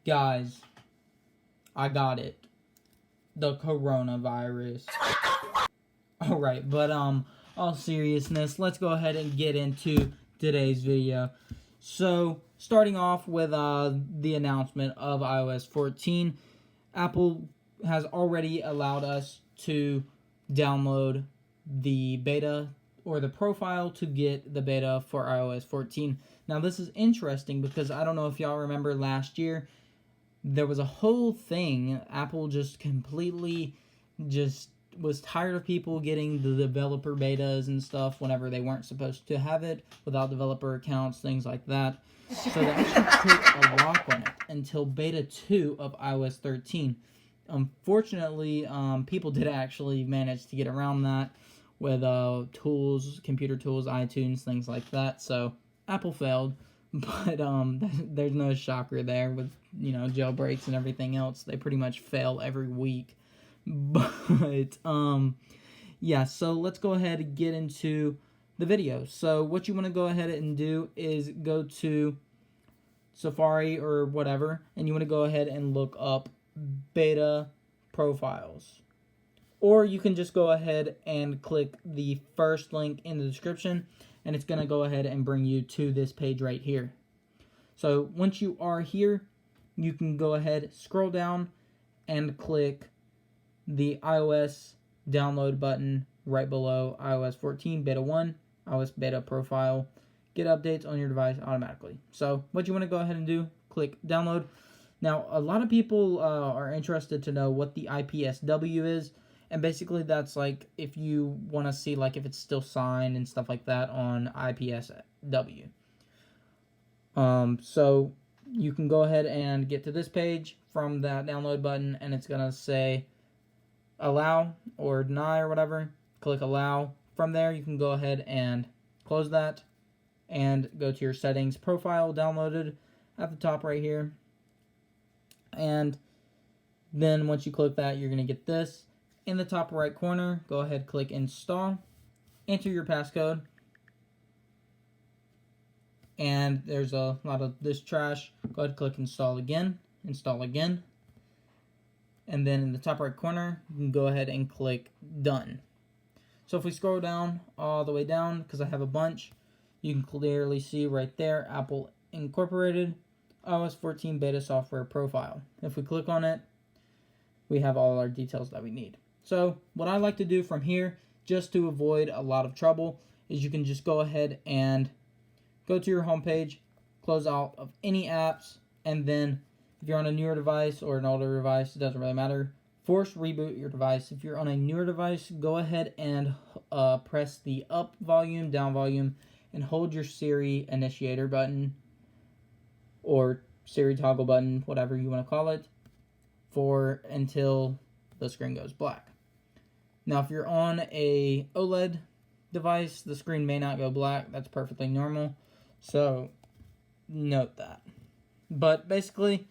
Guys, I got it. The coronavirus. Alright, but all seriousness, let's go ahead and get into today's video. So, starting off with the announcement of iOS 14, Apple has already allowed us to download the beta or the profile to get the beta for iOS 14. Now, this is interesting because I don't know if y'all remember last year, there was a whole thing. Apple just completely was tired of people getting the developer betas and stuff whenever they weren't supposed to have it, without developer accounts, things like that. So they actually put a lock on it until beta 2 of iOS 13. Unfortunately, people did actually manage to get around that with tools, computer tools, iTunes, things like that. So Apple failed, but there's no shocker there with, jailbreaks and everything else. They pretty much fail every week. But yeah, so let's go ahead and get into the video. So what you want to go ahead and do is go to Safari or whatever, and you want to go ahead and look up beta profiles. Or you can just go ahead and click the first link in the description, and it's going to go ahead and bring you to this page right here. So once you are here, you can go ahead, scroll down, and click the iOS download button right below iOS 14 Beta 1, iOS Beta Profile. Get updates on your device automatically. So what you want to go ahead and do, click download. Now, a lot of people are interested to know what the IPSW is. And basically that's like if you want to see like if it's still signed and stuff like that on IPSW. So you can go ahead and get to this page from that download button, and it's going to say allow or deny or whatever. Click allow. From there you can go ahead and close that and go to your settings, profile downloaded at the top right here. And then once you click that, you're going to get this. In the top right corner, go ahead, click install, enter your passcode, and there's a lot of this trash. Go ahead, click install again, and then in the top right corner, you can go ahead and click done. So if we scroll down, all the way down, because I have a bunch, you can clearly see right there, Apple Incorporated, iOS 14 Beta Software Profile. If we click on it, we have all our details that we need. So what I like to do from here, just to avoid a lot of trouble, is you can just go ahead and go to your home page, close out of any apps, and then if you're on a newer device or an older device, it doesn't really matter, force reboot your device. If you're on a newer device, go ahead and press the up volume, down volume, and hold your Siri initiator button or Siri toggle button, whatever you want to call it, until the screen goes black. Now, if you're on a OLED device, the screen may not go black. That's perfectly normal. So, note that. But basically,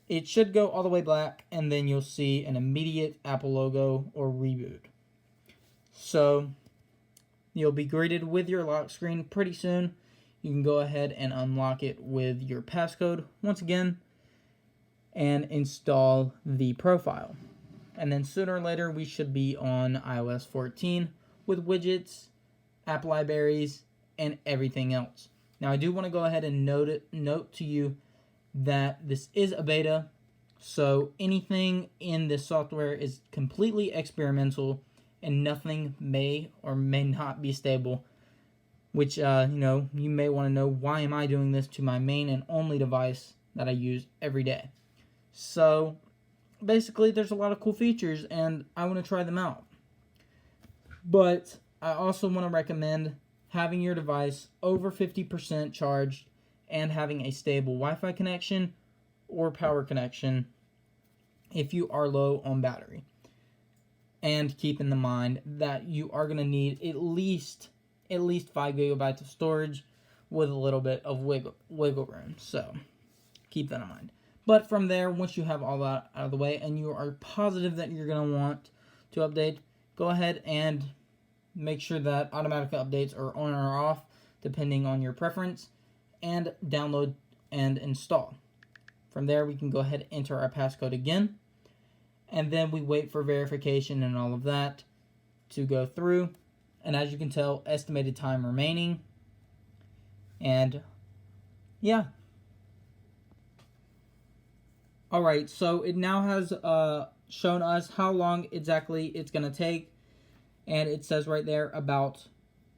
it should go all the way black, and then you'll see an immediate Apple logo or reboot. So, you'll be greeted with your lock screen pretty soon. You can go ahead and unlock it with your passcode once again and install the profile. And then sooner or later, we should be on iOS 14 with widgets, app libraries, and everything else. Now, I do want to go ahead and note to you that this is a beta, so anything in this software is completely experimental, and nothing may or may not be stable, which, you may want to know, why am I doing this to my main and only device that I use every day? So basically, there's a lot of cool features, and I want to try them out. But I also want to recommend having your device over 50% charged and having a stable Wi-Fi connection or power connection if you are low on battery. And keep in mind that you are going to need at least 5 gigabytes of storage with a little bit of wiggle room. So keep that in mind. But from there, once you have all that out of the way and you are positive that you're going to want to update, go ahead and make sure that automatic updates are on or off, depending on your preference, and download and install. From there, we can go ahead and enter our passcode again. And then we wait for verification and all of that to go through. And as you can tell, estimated time remaining. And yeah. Alright, so it now has shown us how long exactly it's going to take. And it says right there about,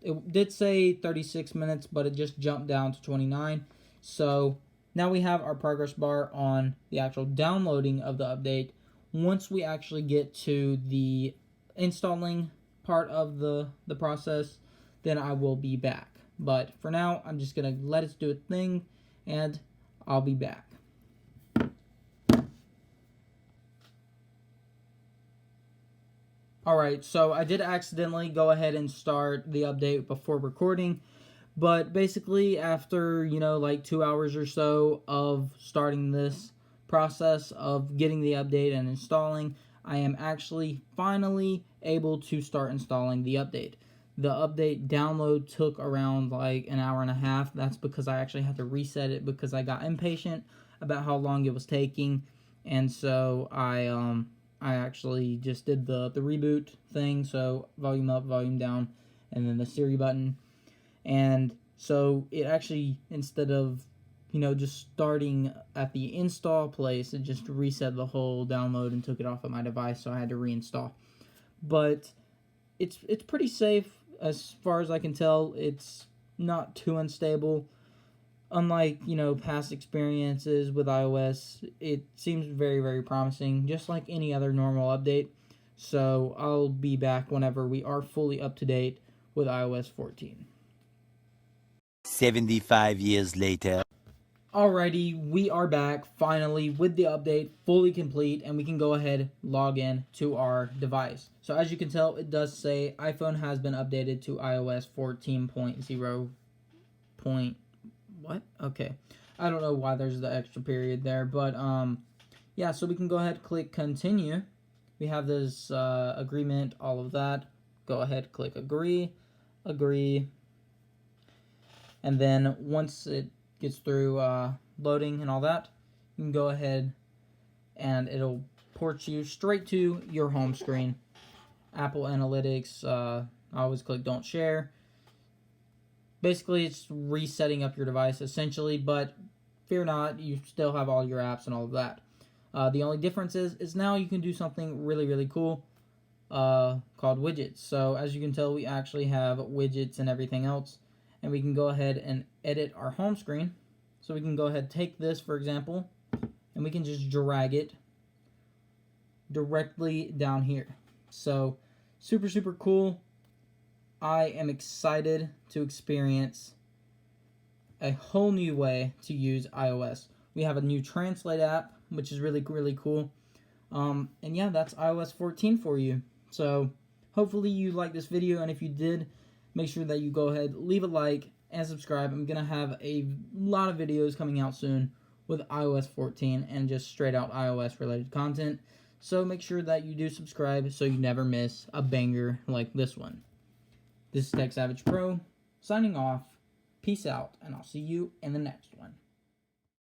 it did say 36 minutes, but it just jumped down to 29. So now we have our progress bar on the actual downloading of the update. Once we actually get to the installing part of the process, then I will be back. But for now, I'm just going to let it do its thing, and I'll be back. Alright, so I did accidentally go ahead and start the update before recording, but basically after, like 2 hours or so of starting this process of getting the update and installing, I am actually finally able to start installing the update. The update download took around like an hour and a half. That's because I actually had to reset it because I got impatient about how long it was taking, and so I actually just did the reboot thing, so volume up, volume down, and then the Siri button. And so it actually, instead of, just starting at the install place, it just reset the whole download and took it off of my device, so I had to reinstall. But it's pretty safe as far as I can tell. It's not too unstable. Unlike, past experiences with iOS, it seems very, very promising, just like any other normal update. So I'll be back whenever we are fully up to date with iOS 14. 75 years later. Alrighty, we are back finally with the update fully complete, and we can go ahead log in to our device. So as you can tell, it does say iPhone has been updated to iOS 14.0. What? Okay. I don't know why there's the extra period there, but yeah, so we can go ahead, click continue. We have this agreement, all of that. Go ahead, click agree, and then once it gets through loading and all that, you can go ahead and it'll port you straight to your home screen. Apple Analytics, I always click don't share. Basically, it's resetting up your device, essentially, but fear not, you still have all your apps and all of that. The only difference is now you can do something really, really cool called widgets. So, as you can tell, we actually have widgets and everything else, and we can go ahead and edit our home screen. So we can go ahead, take this, for example, and we can just drag it directly down here. So, super, super cool. I am excited to experience a whole new way to use iOS. We have a new Translate app, which is really, really cool. And yeah, that's iOS 14 for you. So hopefully you liked this video, and if you did, make sure that you go ahead, leave a like, and subscribe. I'm going to have a lot of videos coming out soon with iOS 14 and just straight out iOS related content. So make sure that you do subscribe so you never miss a banger like this one. This is Tech Savage Pro, signing off. Peace out, and I'll see you in the next one.